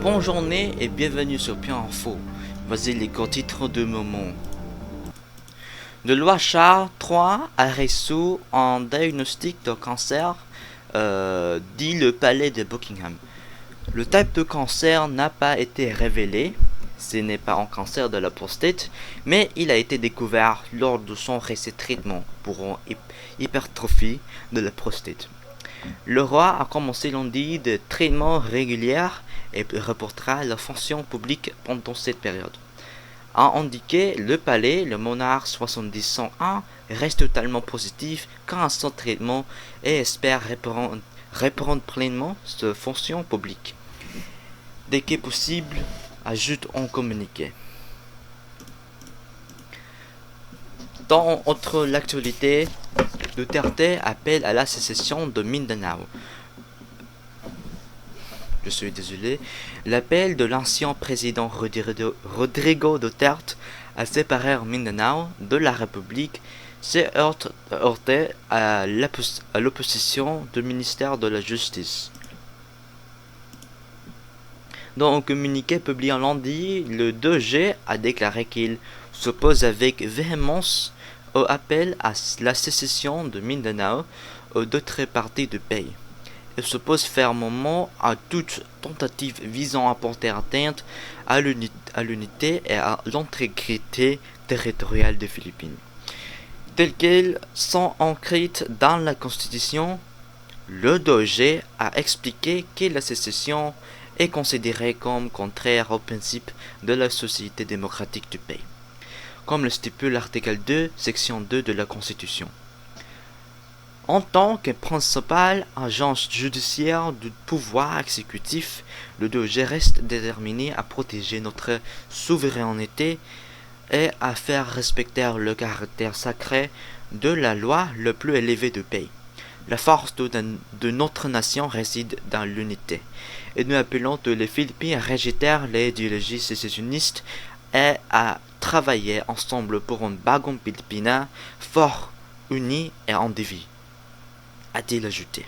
Bonne journée et bienvenue sur Pion Info. Voici les gros titres de moment. Le loi Charles III a reçu un diagnostic de cancer, dit le palais de Buckingham. Le type de cancer n'a pas été révélé. Ce n'est pas un cancer de la prostate, mais il a été découvert lors de son récent traitement pour une hypertrophie de la prostate. Le roi a commencé lundi des traitements réguliers et reportera la fonction publique pendant cette période. A indiqué le palais, le monarque 70-101 reste totalement positif quant à son traitement et espère reprendre pleinement sa fonction publique. Dès que possible, ajoute un communiqué. Dans autre l'actualité, Duterte appelle à la sécession de Mindanao. Je suis désolé. L'appel de l'ancien président Rodrigo Duterte à séparer Mindanao de la République s'est heurté à l'opposition du ministère de la Justice. Dans un communiqué publié lundi, le 2G a déclaré qu'il s'oppose avec véhémence au appel à la sécession de Mindanao aux d'autres parties du pays. Il s'oppose fermement à toute tentative visant à porter atteinte à l'unité et à l'intégrité territoriale des Philippines. Telles qu'elles sont inscrites dans la Constitution, le 2G a expliqué que la sécession est considérée comme contraire aux principes de la société démocratique du pays, comme le stipule l'article 2, section 2 de la Constitution. En tant que principale agence judiciaire du pouvoir exécutif, le 2G reste déterminé à protéger notre souveraineté et à faire respecter le caractère sacré de la loi le plus élevé du pays. La force de notre nation réside dans l'unité, et nous appelons tous les Philippines à rejeter l'idéologie sécessionniste et à travailler ensemble pour un bagong Pilipina fort, uni et individu, a-t-il ajouté.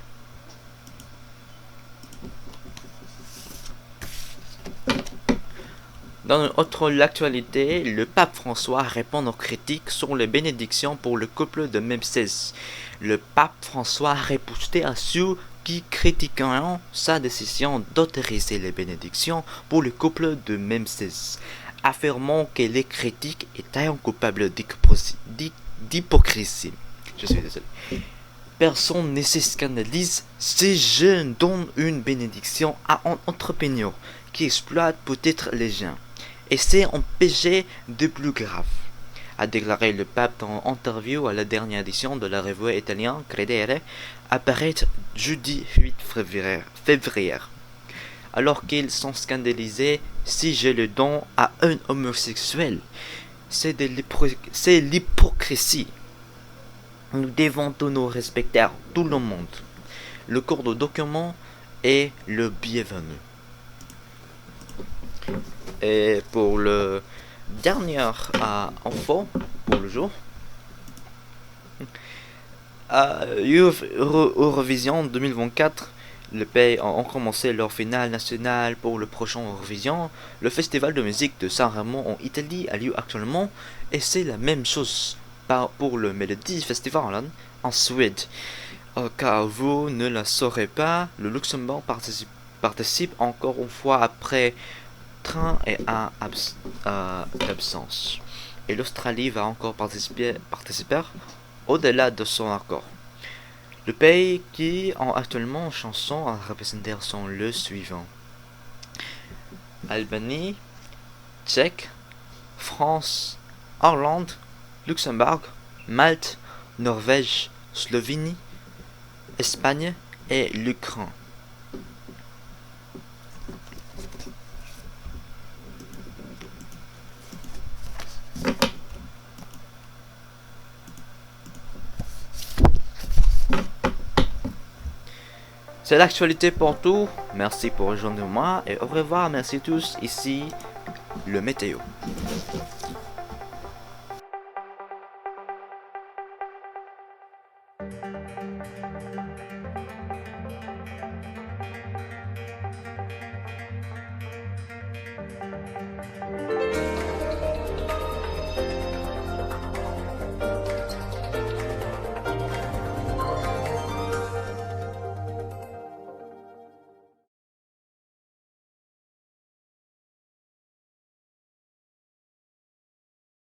Dans une autre actualité, le pape François répond aux critiques sur les bénédictions pour le couple de Mempsès. Le pape François a riposté à ceux qui critiqueront sa décision d'autoriser les bénédictions pour le couple de Mempsès, affirmant que les critiques étaient coupables d'hypocrisie. Je suis désolé. Personne ne se scandalise si je donne une bénédiction à un entrepreneur qui exploite peut-être les gens. Et c'est un péché de plus grave, a déclaré le pape dans une interview à la dernière édition de la revue italienne Credere, apparaît jeudi 8 février. Alors qu'ils sont scandalisés si je le donne à un homosexuel, c'est l'hypocrisie. Nous devons tous nous respecter tout le monde. Le cours de document est le bienvenu. Et pour le dernier info pour le jour, Eurovision 2024, les pays ont commencé leur finale nationale pour le prochain Eurovision. Le festival de musique de Saint-Remo en Italie a lieu actuellement, et c'est la même chose pour le Melody Festival en Suède. Car vous ne le saurez pas, le Luxembourg participe encore une fois après 31 absences. Et l'Australie va encore participer au-delà de son accord. Le pays qui ont actuellement une chanson à représenter sont le suivant: Albanie, Tchèque, France, Irlande, Luxembourg, Malte, Norvège, Slovénie, Espagne et l'Ukraine. C'est l'actualité pour tout. Merci pour rejoindre moi et au revoir. Merci tous. Ici le météo.